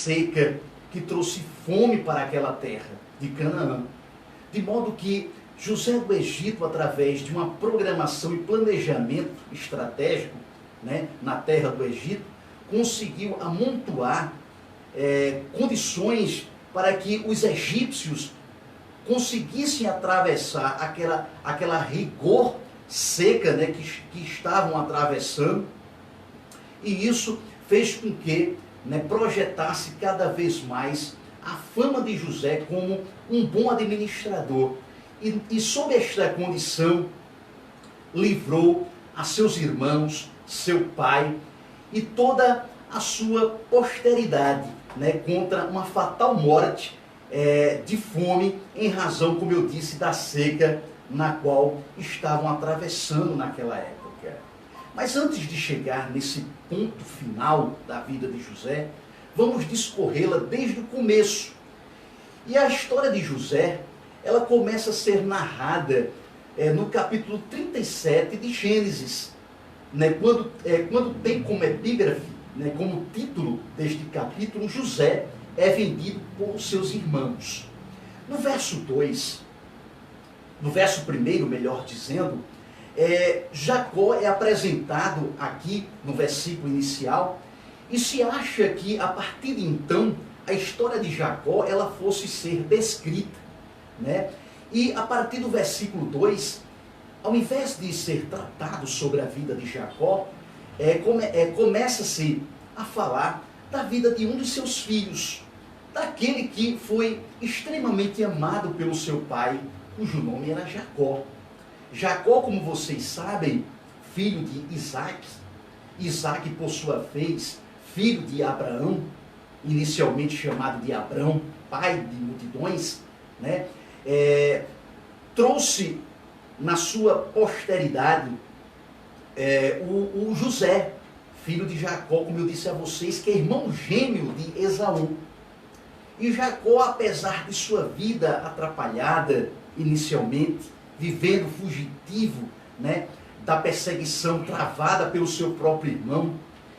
seca que trouxe fome para aquela terra de Canaã. De modo que José do Egito, através de uma programação e planejamento estratégico, né, na terra do Egito, conseguiu amontoar condições para que os egípcios conseguissem atravessar aquela rigor seca, né, que estavam atravessando, e isso fez com que, né, projetasse cada vez mais a fama de José como um bom administrador. E sob esta condição, livrou a seus irmãos, seu pai e toda a sua posteridade, né, contra uma fatal morte de fome, em razão, como eu disse, da seca na qual estavam atravessando naquela época. Mas antes de chegar nesse ponto final da vida de José, vamos discorrê-la desde o começo. E a história de José, ela começa a ser narrada no capítulo 37 de Gênesis, né, quando tem como epígrafe, né, como título deste capítulo, José é vendido por seus irmãos. No verso 2, no verso 1, melhor dizendo, Jacó é apresentado aqui no versículo inicial, e se acha que a partir de então a história de Jacó ela fosse ser descrita, né? E a partir do versículo 2, ao invés de ser tratado sobre a vida de Jacó, começa-se a falar da vida de um dos seus filhos, daquele que foi extremamente amado pelo seu pai, cujo nome era Jacó. Jacó, como vocês sabem, filho de Isaac. Isaac, por sua vez, filho de Abraão, inicialmente chamado de Abrão, pai de multidões, né? Trouxe na sua posteridade o José, filho de Jacó, como eu disse a vocês, que é irmão gêmeo de Esaú. E Jacó, apesar de sua vida atrapalhada inicialmente, vivendo fugitivo, né, da perseguição travada pelo seu próprio irmão,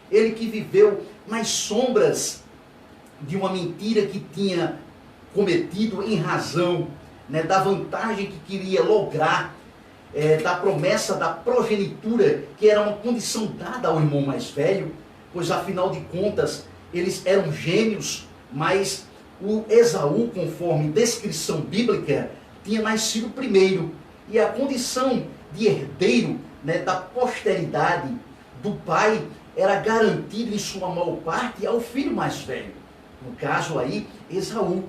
ele que viveu nas sombras de uma mentira que tinha cometido em razão, né, da vantagem que queria lograr, da promessa da progenitura, que era uma condição dada ao irmão mais velho, pois afinal de contas eles eram gêmeos, mas o Esaú, conforme descrição bíblica, tinha nascido primeiro, e a condição de herdeiro, né, da posteridade do pai era garantida em sua maior parte ao filho mais velho, no caso aí Esaú.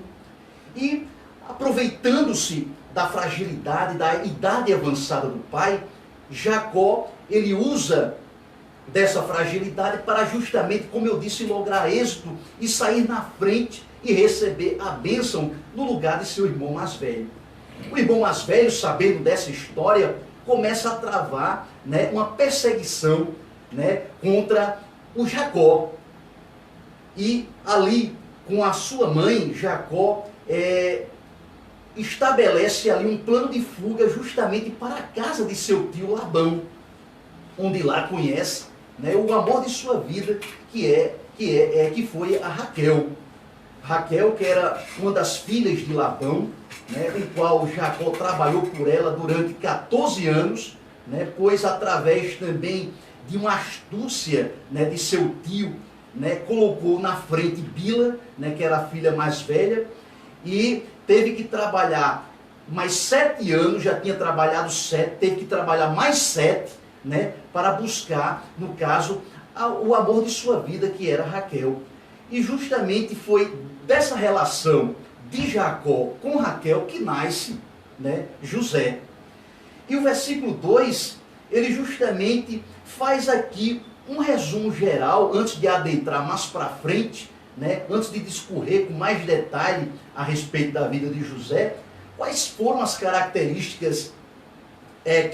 E aproveitando-se da fragilidade, da idade avançada do pai, Jacó, ele usa dessa fragilidade para justamente, como eu disse, lograr êxito e sair na frente e receber a bênção no lugar de seu irmão mais velho. O irmão mais velho, sabendo dessa história, começa a travar, né, uma perseguição, né, contra o Jacó. E ali, com a sua mãe, Jacó estabelece ali um plano de fuga justamente para a casa de seu tio Labão, onde lá conhece, né, o amor de sua vida, que foi a Raquel. Raquel, que era uma das filhas de Labão, né, em qual Jacó trabalhou por ela durante 14 anos, né, pois através também de uma astúcia, né, de seu tio, né, colocou na frente Bila, né, que era a filha mais velha, e teve que trabalhar mais 7 anos, já tinha trabalhado 7, teve que trabalhar mais 7, né, para buscar, no caso, o amor de sua vida, que era Raquel. E justamente foi dessa relação de Jacó com Raquel que nasce, né, José. E o versículo 2, ele justamente faz aqui um resumo geral, antes de adentrar mais para frente, né, antes de discorrer com mais detalhe a respeito da vida de José, quais foram as características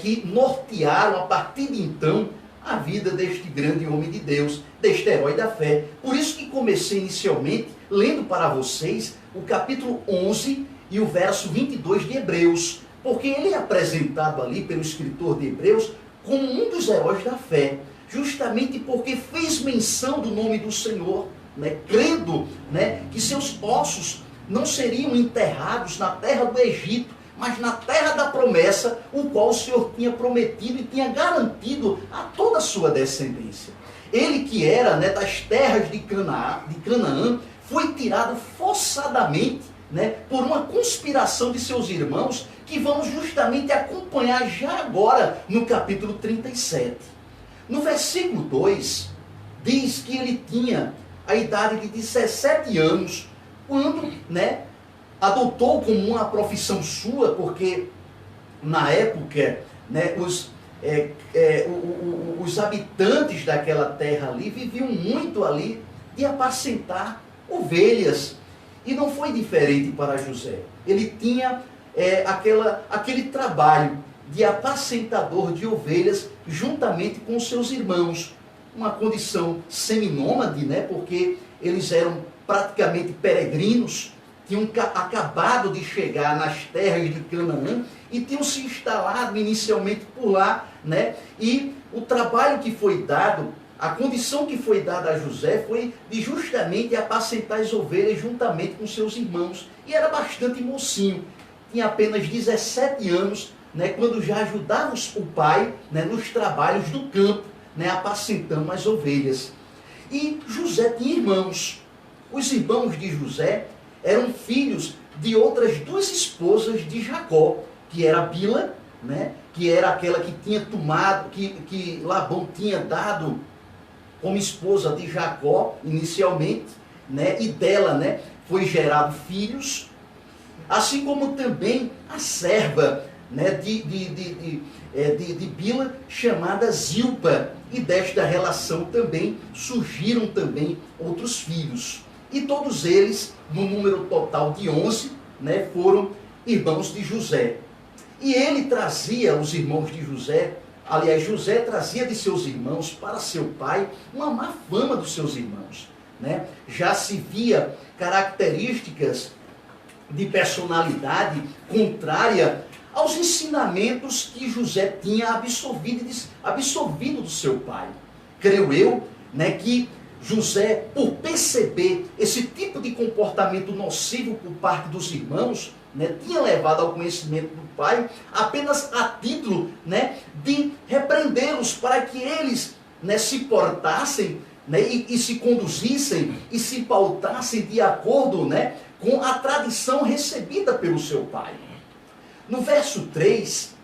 que nortearam a partir de então a vida deste grande homem de Deus, deste herói da fé. Por isso que comecei inicialmente lendo para vocês o capítulo 11 e o verso 22 de Hebreus, porque ele é apresentado ali pelo escritor de Hebreus como um dos heróis da fé, justamente porque fez menção do nome do Senhor, né, crendo, né, que seus ossos não seriam enterrados na terra do Egito, mas na terra da promessa, o qual o Senhor tinha prometido e tinha garantido a toda a sua descendência. Ele que era, né, das terras de Canaã, foi tirado forçadamente, né, por uma conspiração de seus irmãos, que vamos justamente acompanhar já agora no capítulo 37. No versículo 2, diz que ele tinha a idade de 17 anos, quando, né, adotou como uma profissão sua, porque na época, né, os habitantes daquela terra ali viviam muito ali de apacentar ovelhas. E não foi diferente para José. Ele tinha aquele trabalho de apacentador de ovelhas juntamente com seus irmãos. Uma condição seminômade, né, porque eles eram praticamente peregrinos, tinham acabado de chegar nas terras de Canaã e tinham se instalado inicialmente por lá, né? E o trabalho que foi dado, a condição que foi dada a José foi de justamente apacentar as ovelhas juntamente com seus irmãos. E era bastante mocinho, tinha apenas 17 anos, né, quando já ajudava o pai, né, nos trabalhos do campo, né, apacentando as ovelhas. E José tinha irmãos. Os irmãos de José eram filhos de outras duas esposas de Jacó, que era Bila, né, que era aquela que tinha tomado, que Labão tinha dado como esposa de Jacó inicialmente, né, e dela, né, foi gerado filhos, assim como também a serva, né, de Bila, chamada Zilpa, e desta relação também surgiram também outros filhos. E todos eles, no número total de 11, né, foram irmãos de José. E ele trazia, os irmãos de José, aliás, José trazia de seus irmãos para seu pai uma má fama dos seus irmãos, né? Já se via características de personalidade contrária aos ensinamentos que José tinha absorvido do seu pai. Creio eu, né, que José, por perceber esse tipo de comportamento nocivo por parte dos irmãos, né, tinha levado ao conhecimento do pai apenas a título, né, de repreendê-los para que eles, né, se portassem, né, e se conduzissem e se pautassem de acordo, né, com a tradição recebida pelo seu pai. No verso 3,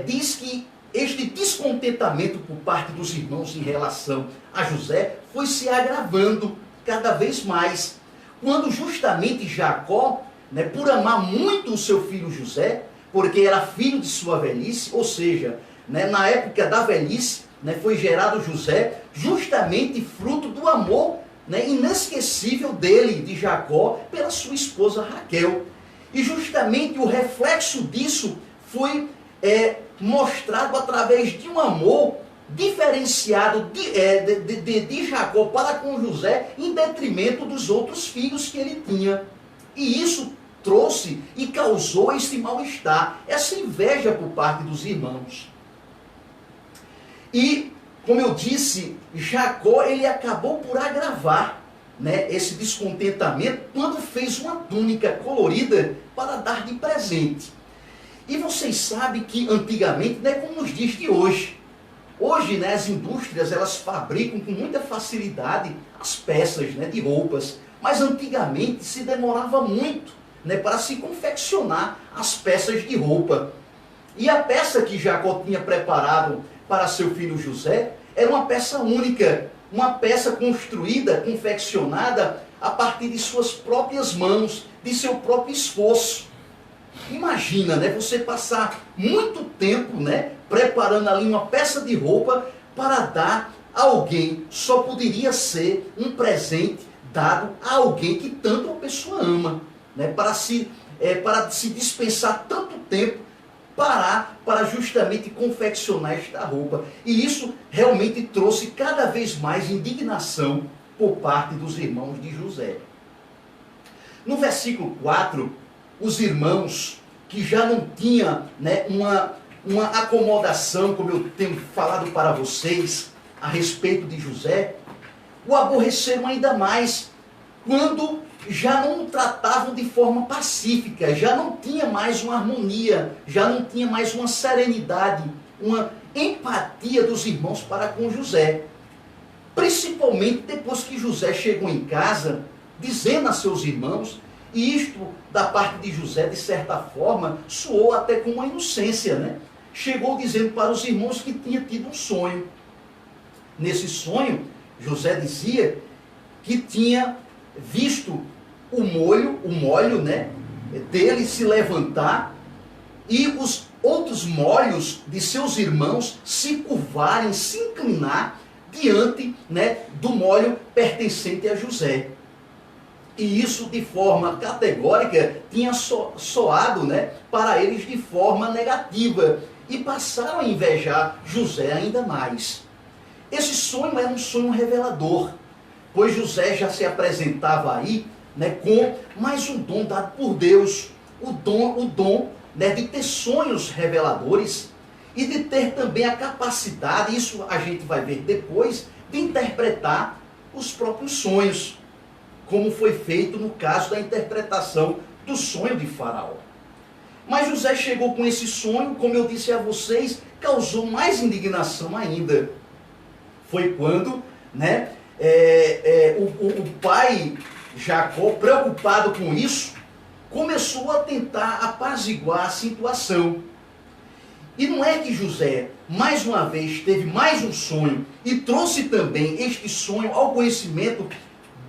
diz que este descontentamento por parte dos irmãos em relação a José foi se agravando cada vez mais, quando justamente Jacó, né, por amar muito o seu filho José, porque era filho de sua velhice, ou seja, né, na época da velhice, né, foi gerado José, justamente fruto do amor, né, inesquecível dele, de Jacó, pela sua esposa Raquel. E justamente o reflexo disso foi mostrado através de um amor diferenciado de Jacó para com José, em detrimento dos outros filhos que ele tinha. E isso trouxe e causou esse mal-estar, essa inveja por parte dos irmãos. E, como eu disse, Jacó, ele acabou por agravar, né, esse descontentamento quando fez uma túnica colorida para dar de presente. E vocês sabem que antigamente, não é como nos dias de hoje. Hoje, né, as indústrias, elas fabricam com muita facilidade as peças, né, de roupas. Mas antigamente se demorava muito, né, para se confeccionar as peças de roupa. E a peça que Jacó tinha preparado para seu filho José era uma peça única, uma peça construída, confeccionada a partir de suas próprias mãos, de seu próprio esforço. Imagina, né, você passar muito tempo, né, preparando ali uma peça de roupa para dar a alguém. Só poderia ser um presente dado a alguém que tanto a pessoa ama, né, para se dispensar tanto tempo para justamente confeccionar esta roupa. E isso realmente trouxe cada vez mais indignação por parte dos irmãos de José. No versículo 4, os irmãos que já não tinham, né, uma acomodação, como eu tenho falado para vocês, a respeito de José, o aborreceram ainda mais, quando já não o tratavam de forma pacífica, já não tinha mais uma harmonia, já não tinha mais uma serenidade, uma empatia dos irmãos para com José. Principalmente depois que José chegou em casa, dizendo a seus irmãos, e isto da parte de José, de certa forma, soou até com uma inocência, né? Chegou dizendo para os irmãos que tinha tido um sonho. Nesse sonho, José dizia que tinha visto o molho, né, dele se levantar e os outros molhos de seus irmãos se curvarem, se inclinar diante, né, do molho pertencente a José. E isso de forma categórica tinha soado, né, para eles de forma negativa e passaram a invejar José ainda mais. Esse sonho era um sonho revelador, pois José já se apresentava aí, né, com mais um dom dado por Deus, o dom, né, de ter sonhos reveladores e de ter também a capacidade, isso a gente vai ver depois, de interpretar os próprios sonhos, como foi feito no caso da interpretação do sonho de Faraó. Mas José chegou com esse sonho, como eu disse a vocês, causou mais indignação ainda. Foi quando, né, o pai Jacó, preocupado com isso, começou a tentar apaziguar a situação. E não é que José, mais uma vez, teve mais um sonho e trouxe também este sonho ao conhecimento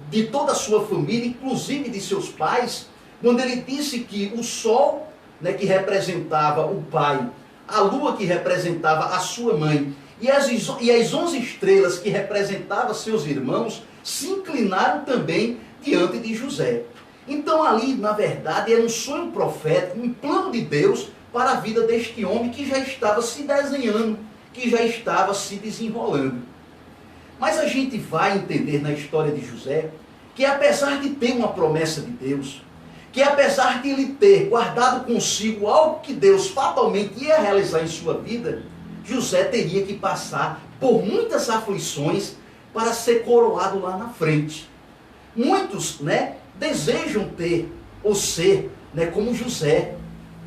de toda a sua família, inclusive de seus pais, quando ele disse que o sol, né, que representava o pai, a lua que representava a sua mãe, e as 11 estrelas que representavam seus irmãos, se inclinaram também diante de José. Então ali, na verdade, era um sonho profético, um plano de Deus para a vida deste homem que já estava se desenhando, que já estava se desenrolando. Mas a gente vai entender na história de José que, apesar de ter uma promessa de Deus, que apesar de ele ter guardado consigo algo que Deus fatalmente ia realizar em sua vida, José teria que passar por muitas aflições para ser coroado lá na frente. Muitos, né, desejam ter ou ser, né, como José,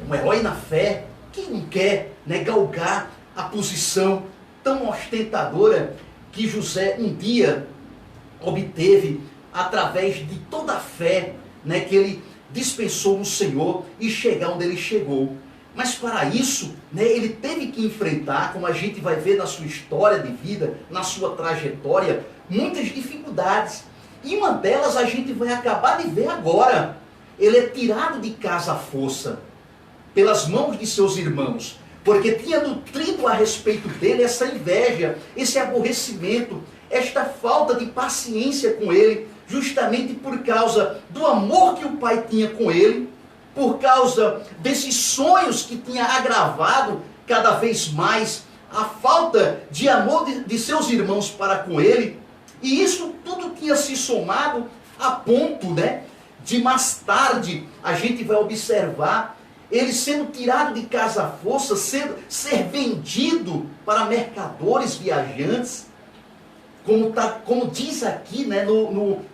um herói na fé. Quem não quer, né, galgar a posição tão ostentadora que José um dia obteve através de toda a fé, né, que ele dispensou no Senhor e chegar onde ele chegou. Mas para isso, né, ele teve que enfrentar, como a gente vai ver na sua história de vida, na sua trajetória, muitas dificuldades. E uma delas a gente vai acabar de ver agora. Ele é tirado de casa à força, pelas mãos de seus irmãos, porque tinha nutrido a respeito dele essa inveja, esse aborrecimento, esta falta de paciência com ele, justamente por causa do amor que o pai tinha com ele, por causa desses sonhos que tinha agravado cada vez mais a falta de amor de seus irmãos para com ele. E isso tudo tinha se somado a ponto, né, de mais tarde a gente vai observar ele sendo tirado de casa à força, ser vendido para mercadores viajantes, como diz aqui, né,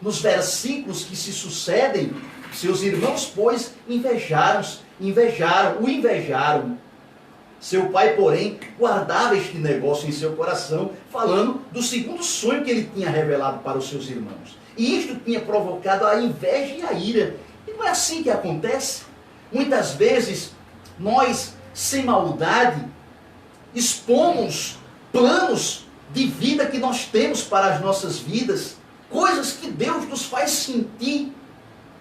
nos versículos que se sucedem. Seus irmãos, pois, o invejaram. Seu pai, porém, guardava este negócio em seu coração, falando do segundo sonho que ele tinha revelado para os seus irmãos. E isto tinha provocado a inveja e a ira. E não é assim que acontece? Muitas vezes, nós, sem maldade, expomos planos de vida que nós temos para as nossas vidas, coisas que Deus nos faz sentir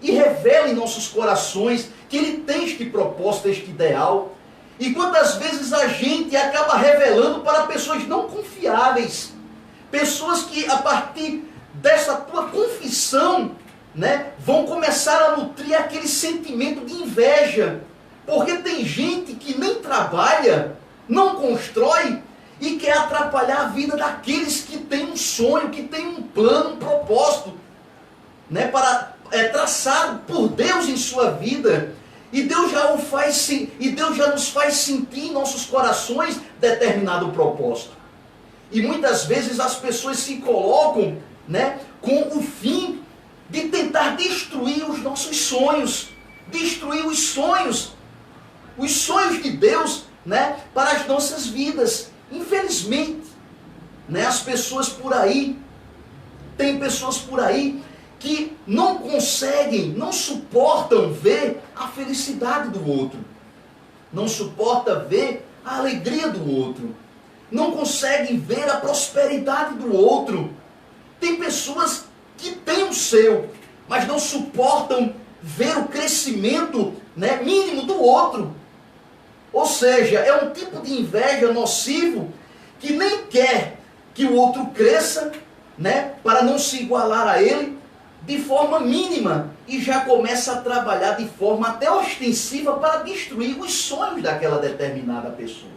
e revela em nossos corações que Ele tem este propósito, este ideal. E quantas vezes a gente acaba revelando para pessoas não confiáveis, pessoas que a partir dessa tua confissão, né, vão começar a nutrir aquele sentimento de inveja, porque tem gente que nem trabalha, não constrói e quer atrapalhar a vida daqueles que têm um sonho, que têm um plano, um propósito, né, traçado por Deus em sua vida. E Deus já nos faz sentir em nossos corações determinado propósito. E muitas vezes as pessoas se colocam, né, com o fim de tentar destruir os nossos sonhos, destruir os sonhos de Deus, né, para as nossas vidas. Infelizmente, né, as pessoas por aí, tem pessoas por aí que não conseguem, não suportam ver a felicidade do outro, não suporta ver a alegria do outro, não conseguem ver a prosperidade do outro. Tem pessoas que têm o seu, mas não suportam ver o crescimento, né, mínimo do outro. Ou seja, é um tipo de inveja nocivo que nem quer que o outro cresça, né, para não se igualar a ele de forma mínima, e já começa a trabalhar de forma até ostensiva para destruir os sonhos daquela determinada pessoa.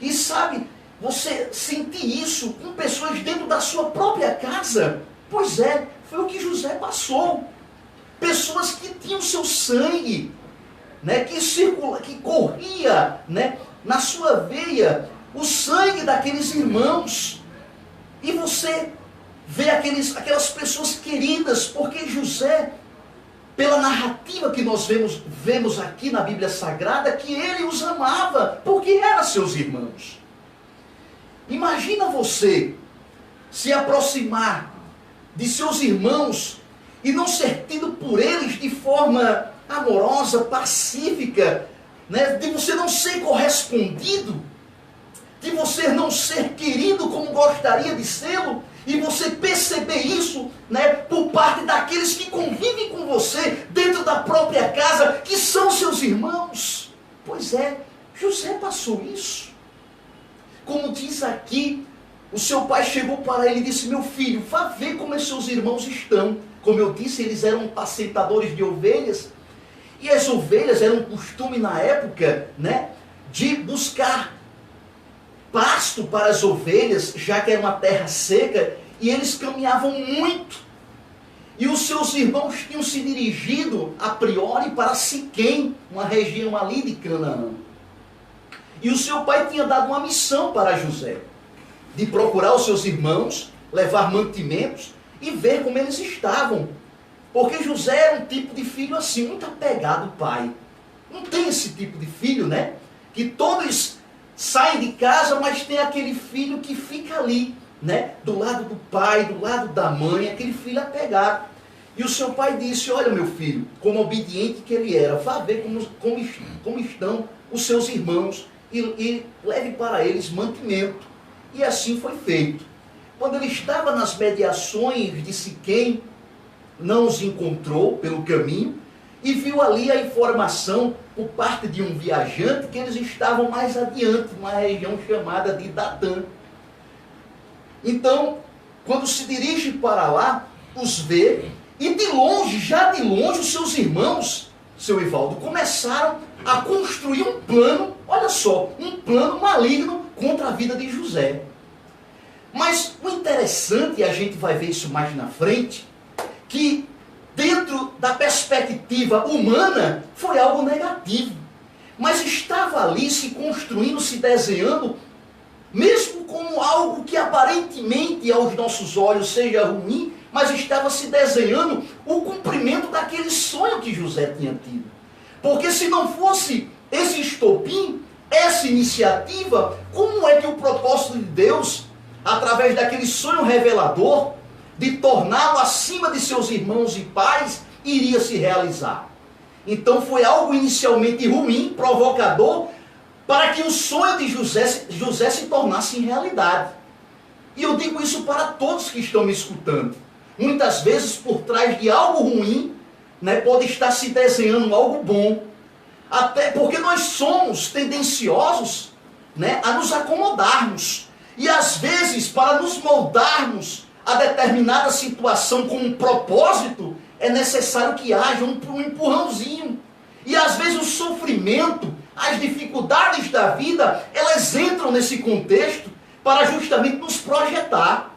E sabe, você sentir isso com pessoas dentro da sua própria casa? Pois é, foi o que José passou. Pessoas que tinham seu sangue, né, que corria, né, na sua veia o sangue daqueles irmãos. E você vê aquelas pessoas queridas, porque José, pela narrativa que nós vemos aqui na Bíblia Sagrada, que ele os amava, porque eram seus irmãos. Imagina você se aproximar de seus irmãos e não ser tido por eles de forma amorosa, pacífica, né? De você não ser correspondido, de você não ser querido como gostaria de ser, e você perceber isso, né, por parte daqueles que convivem com você dentro da própria casa, que são seus irmãos. Pois é, José passou isso. Como diz aqui, o seu pai chegou para ele e disse: meu filho, vá ver como os seus irmãos estão. Como eu disse, eles eram apacentadores de ovelhas, e as ovelhas eram um costume na época, né, de buscar pasto para as ovelhas, já que era uma terra seca, e eles caminhavam muito. E os seus irmãos tinham se dirigido, a priori, para Siquém, uma região ali de Canaã. E o seu pai tinha dado uma missão para José, de procurar os seus irmãos, levar mantimentos e ver como eles estavam. Porque José era um tipo de filho assim, muito apegado ao pai. Não tem esse tipo de filho, né? Que todos saem de casa, mas tem aquele filho que fica ali, né, do lado do pai, do lado da mãe, aquele filho apegado. E o seu pai disse: olha, meu filho, como obediente que ele era, vá ver como estão os seus irmãos e leve para eles mantimento. E assim foi feito. Quando ele estava nas mediações de Siquém, não os encontrou pelo caminho, e viu ali a informação por parte de um viajante que eles estavam mais adiante, numa região chamada de Datã. Então, quando se dirige para lá, os vê, e de longe, já de longe, os seus irmãos, seu Evaldo, começaram a construir um plano, olha só, um plano maligno contra a vida de José. Mas o interessante, e a gente vai ver isso mais na frente, que dentro da perspectiva humana foi algo negativo. Mas estava ali se construindo, se desenhando, mesmo como algo que aparentemente aos nossos olhos seja ruim, mas estava se desenhando o cumprimento daquele sonho que José tinha tido. Porque se não fosse esse estopim, essa iniciativa, como é que o propósito de Deus, através daquele sonho revelador, de torná-lo acima de seus irmãos e pais, iria se realizar? Então foi algo inicialmente ruim, provocador, para que o sonho de José se tornasse realidade. E eu digo isso para todos que estão me escutando. Muitas vezes por trás de algo ruim, né, pode estar se desenhando algo bom. Até porque nós somos tendenciosos, né, a nos acomodarmos. E às vezes, para nos moldarmos a determinada situação com um propósito, é necessário que haja um empurrãozinho. E às vezes o sofrimento, as dificuldades da vida, elas entram nesse contexto para justamente nos projetar.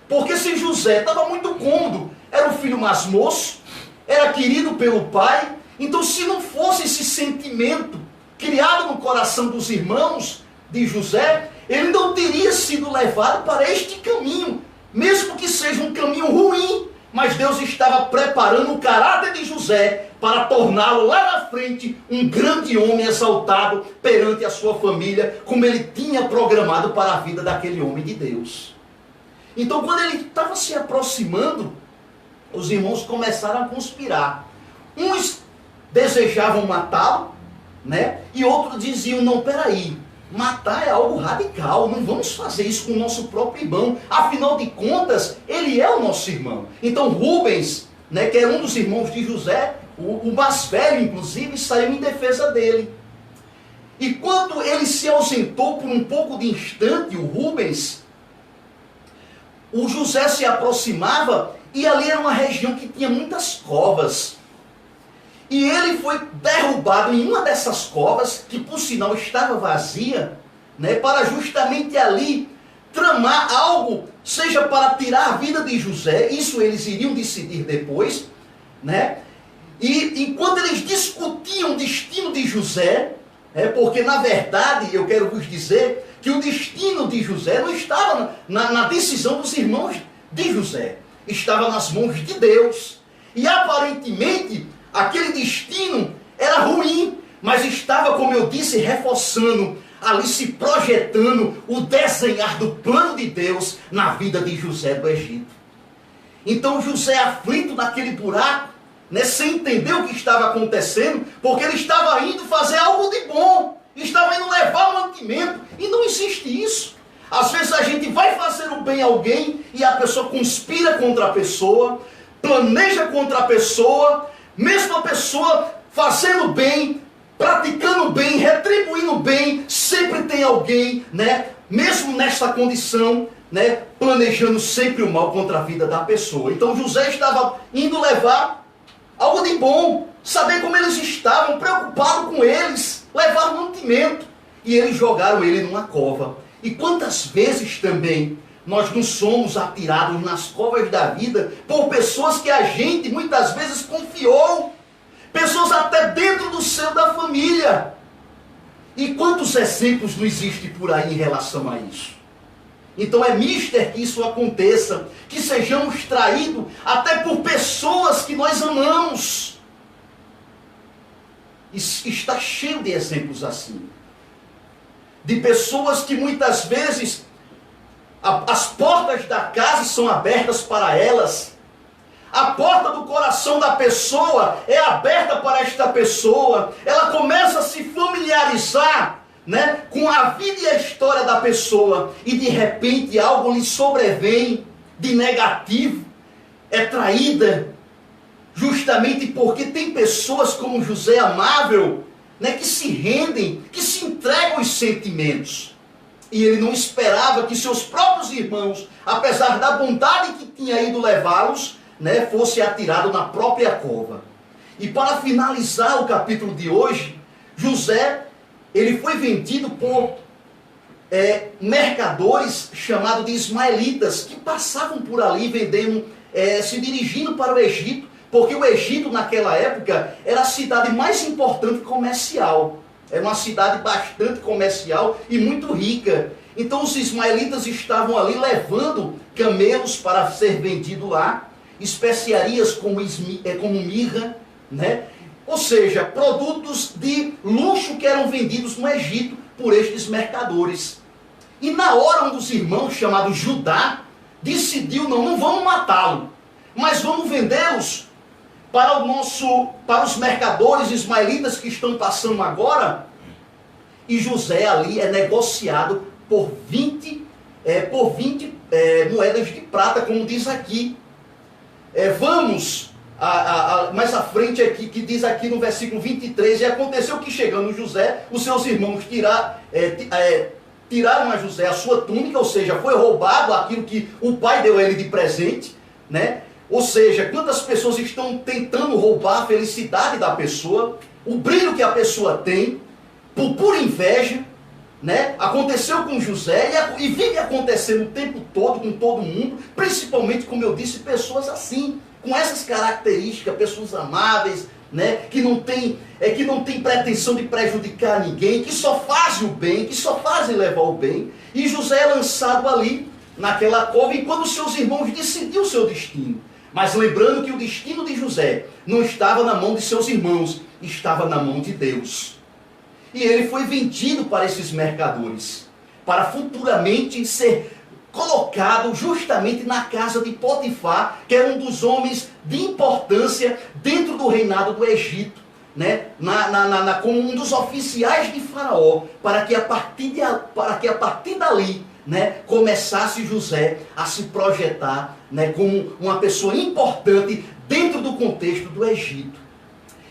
Porque se José estava muito cômodo, era o filho mais moço, era querido pelo pai, então se não fosse esse sentimento criado no coração dos irmãos de José, ele não teria sido levado para este caminho, mesmo que seja um caminho ruim, mas Deus estava preparando o caráter de José para torná-lo lá na frente um grande homem exaltado perante a sua família, como ele tinha programado para a vida daquele homem de Deus. Então, quando ele estava se aproximando, os irmãos começaram a conspirar. Uns desejavam matá-lo, né? E outros diziam, não, peraí, matar é algo radical, não vamos fazer isso com o nosso próprio irmão, afinal de contas, ele é o nosso irmão. Então Rubens, né, que é um dos irmãos de José, o mais velho inclusive, saiu em defesa dele. E quando ele se ausentou por um pouco de instante, o Rubens, o José se aproximava, e ali era uma região que tinha muitas covas. E ele foi derrubado em uma dessas covas, que por sinal estava vazia, né, para justamente ali tramar algo, seja para tirar a vida de José, isso eles iriam decidir depois, né? E enquanto eles discutiam o destino de José, porque na verdade eu quero vos dizer que o destino de José não estava na decisão dos irmãos de José, estava nas mãos de Deus. E aparentemente aquele destino era ruim, mas estava, como eu disse, reforçando, ali se projetando o desenhar do plano de Deus na vida de José do Egito. Então José, aflito naquele buraco, né, sem entender o que estava acontecendo, porque ele estava indo fazer algo de bom, estava indo levar mantimento, e não existe isso. Às vezes a gente vai fazer o bem a alguém, e a pessoa conspira contra a pessoa, planeja contra a pessoa, mesmo a pessoa fazendo bem, praticando bem, retribuindo bem, sempre tem alguém, né, mesmo nesta condição, né, planejando sempre o mal contra a vida da pessoa. Então José estava indo levar algo de bom, saber como eles estavam, preocupado com eles, levar mantimento. E eles jogaram ele numa cova. E quantas vezes também nós não somos atirados nas covas da vida por pessoas que a gente muitas vezes confiou, pessoas até dentro do seio da família. E quantos exemplos não existem por aí em relação a isso? Então é mister que isso aconteça, que sejamos traídos até por pessoas que nós amamos. Está cheio de exemplos assim. De pessoas que muitas vezes as portas da casa são abertas para elas. A porta do coração da pessoa é aberta para esta pessoa. Ela começa a se familiarizar, né, com a vida e a história da pessoa. E de repente algo lhe sobrevém de negativo. É traída. Justamente porque tem pessoas como José amável, né, que se rendem, que se entregam aos sentimentos. E ele não esperava que seus próprios irmãos, apesar da bondade que tinha ido levá-los, né, fosse atirado na própria cova. E para finalizar o capítulo de hoje, José, ele foi vendido por mercadores chamados de ismaelitas, que passavam por ali vendendo, se dirigindo para o Egito, porque o Egito naquela época era a cidade mais importante comercial. Era uma cidade bastante comercial e muito rica. Então os ismaelitas estavam ali levando camelos para ser vendido lá, especiarias como mirra, né? Ou seja, produtos de luxo que eram vendidos no Egito por estes mercadores. E na hora um dos irmãos, chamado Judá, decidiu, não vamos matá-lo, mas vamos vendê-los para os mercadores ismaelitas que estão passando agora. E José ali é negociado por 20 moedas de prata, como diz aqui. Vamos mais à frente aqui, que diz aqui no versículo 23, e aconteceu que chegando José, os seus irmãos tiraram a José a sua túnica, ou seja, foi roubado aquilo que o pai deu a ele de presente, né? Ou seja, quantas pessoas estão tentando roubar a felicidade da pessoa, o brilho que a pessoa tem, por pura inveja, né? Aconteceu com José e vive acontecendo o tempo todo com todo mundo, principalmente, como eu disse, pessoas assim, com essas características, pessoas amáveis, né? que não tem pretensão de prejudicar ninguém, que só fazem o bem, que só fazem levar o bem. E José é lançado ali naquela cova, enquanto seus irmãos decidiam o seu destino. Mas lembrando que o destino de José não estava na mão de seus irmãos, estava na mão de Deus. E ele foi vendido para esses mercadores, para futuramente ser colocado justamente na casa de Potifar, que era um dos homens de importância dentro do reinado do Egito, né? Como um dos oficiais de Faraó, para que a partir dali, né, começasse José a se projetar, né, como uma pessoa importante dentro do contexto do Egito.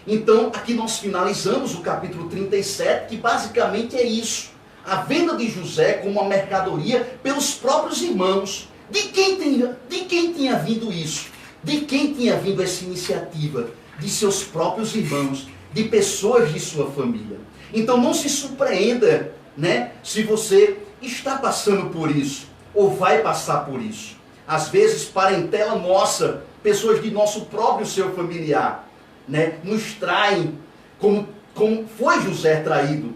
Então, aqui nós finalizamos o capítulo 37, que basicamente é isso. A venda de José como uma mercadoria pelos próprios irmãos. De quem tinha vindo isso? De quem tinha vindo essa iniciativa? De seus próprios irmãos, de pessoas de sua família. Então não se surpreenda, né, se você está passando por isso, ou vai passar por isso. Às vezes, parentela nossa, pessoas de nosso próprio seu familiar, né, nos traem, como foi José traído.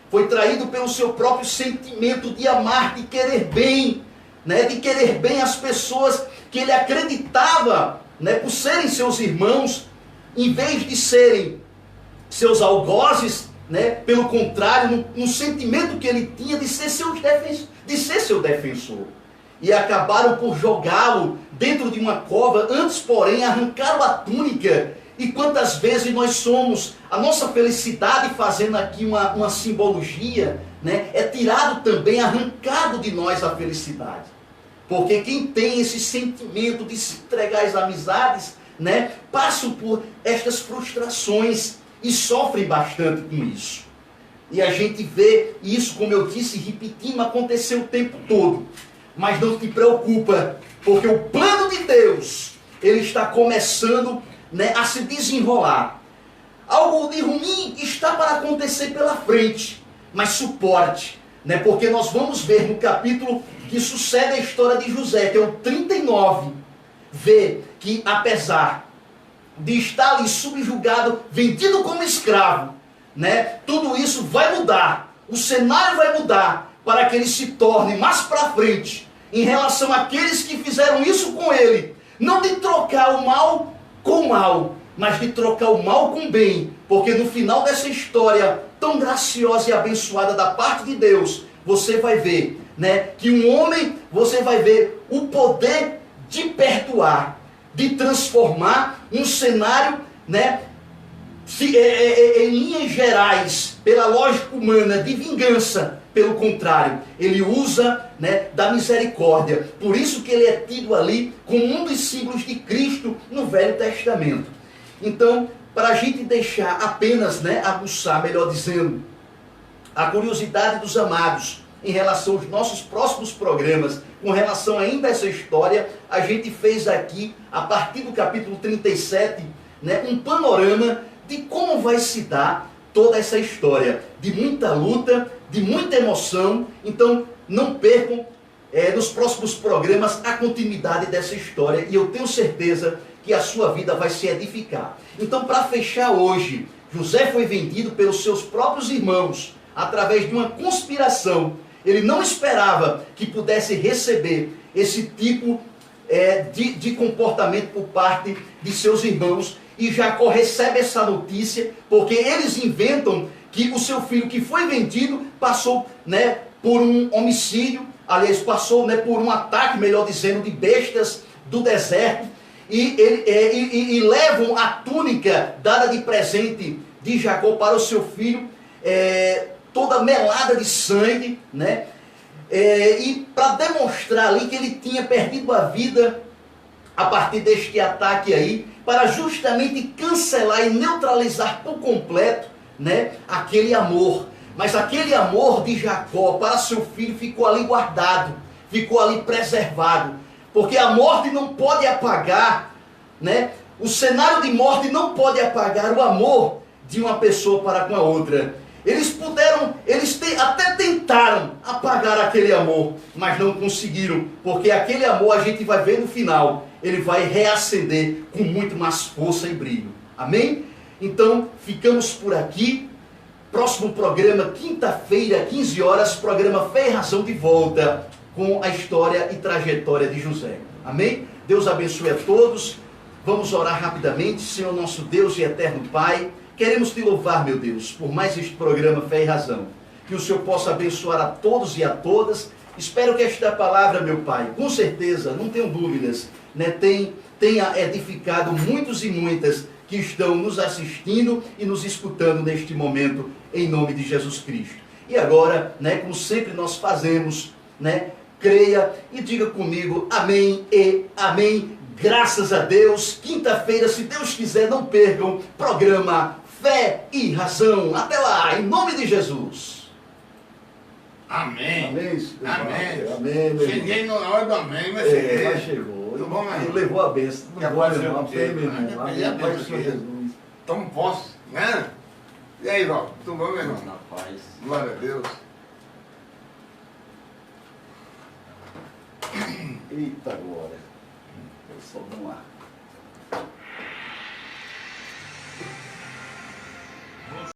Foi traído pelo seu próprio sentimento de amar, de querer bem, né, de querer bem as pessoas que ele acreditava, né, por serem seus irmãos, em vez de serem seus algozes, né, pelo contrário, no sentimento que ele tinha de ser seu defensor. E acabaram por jogá-lo dentro de uma cova, antes, porém, arrancaram a túnica. E quantas vezes nós somos, a nossa felicidade, fazendo aqui uma simbologia, né, é tirado também, arrancado de nós a felicidade. Porque quem tem esse sentimento de se entregar às amizades, né, passam por estas frustrações e sofrem bastante com isso. E a gente vê isso, como eu disse, repetindo, acontecer o tempo todo. Mas não te preocupa, porque o plano de Deus, ele está começando, né, a se desenrolar. Algo de ruim está para acontecer pela frente, mas suporte, né, porque nós vamos ver no capítulo que sucede a história de José, que é o 39, ver que apesar de estar ali subjugado, vendido como escravo, né, tudo isso vai mudar, o cenário vai mudar, para que ele se torne mais para frente, em relação àqueles que fizeram isso com ele, não de trocar o mal com o mal, mas de trocar o mal com o bem, porque no final dessa história tão graciosa e abençoada da parte de Deus, você vai ver, né, que um homem, você vai ver o poder de perdoar, de transformar um cenário, né, em linhas gerais, pela lógica humana, de vingança. Pelo contrário, ele usa, né, da misericórdia. Por isso que ele é tido ali como um dos símbolos de Cristo no Velho Testamento. Então, para a gente deixar apenas, né, aguçar, melhor dizendo, a curiosidade dos amados em relação aos nossos próximos programas, com relação ainda a essa história, a gente fez aqui, a partir do capítulo 37, né, um panorama de como vai se dar toda essa história, de muita luta, de muita emoção. Então não percam nos próximos programas a continuidade dessa história, e eu tenho certeza que a sua vida vai se edificar. Então, para fechar hoje, José foi vendido pelos seus próprios irmãos, através de uma conspiração. Ele não esperava que pudesse receber esse tipo de comportamento por parte de seus irmãos, e Jacó recebe essa notícia, porque eles inventam que o seu filho que foi vendido passou, né, por um homicídio, aliás, passou, né, por um ataque, melhor dizendo, de bestas do deserto, e levam a túnica dada de presente de Jacó para o seu filho, toda melada de sangue, né, e para demonstrar ali que ele tinha perdido a vida a partir deste ataque aí, para justamente cancelar e neutralizar por completo, né, aquele amor. Mas aquele amor de Jacó para seu filho ficou ali guardado, ficou ali preservado, porque a morte não pode apagar, né, o cenário de morte não pode apagar o amor de uma pessoa para com a outra. Eles até tentaram apagar aquele amor, mas não conseguiram, porque aquele amor, a gente vai ver no final, ele vai reacender com muito mais força e brilho. Amém? Então, ficamos por aqui. Próximo programa, quinta-feira, 15 horas, programa Fé e Razão de volta com a história e trajetória de José. Amém? Deus abençoe a todos. Vamos orar rapidamente. Senhor nosso Deus e eterno Pai, queremos te louvar, meu Deus, por mais este programa Fé e Razão. Que o Senhor possa abençoar a todos e a todas. Espero que esta palavra, meu Pai, com certeza, não tenho dúvidas, né, tenha edificado muitos e muitas que estão nos assistindo e nos escutando neste momento, em nome de Jesus Cristo. E agora, né, como sempre nós fazemos, né, creia e diga comigo amém e amém. Graças a Deus. Quinta-feira, se Deus quiser, não percam, programa Fé e Razão. Até lá, em nome de Jesus. Amém. Amém. Amém. Amém. Cheguei na hora do amém, mas cheguei. Mas chegou. Tudo bom, meu irmão? Ele levou a bênção. Tudo bom, meu irmão? Amém, meu irmão. Amém, Amém. Pai do Senhor amém. Jesus. Tamo posse, né? E aí, Val? Tudo bom, meu irmão? Na paz. Glória a Deus. Eita, glória. Eu só dou uma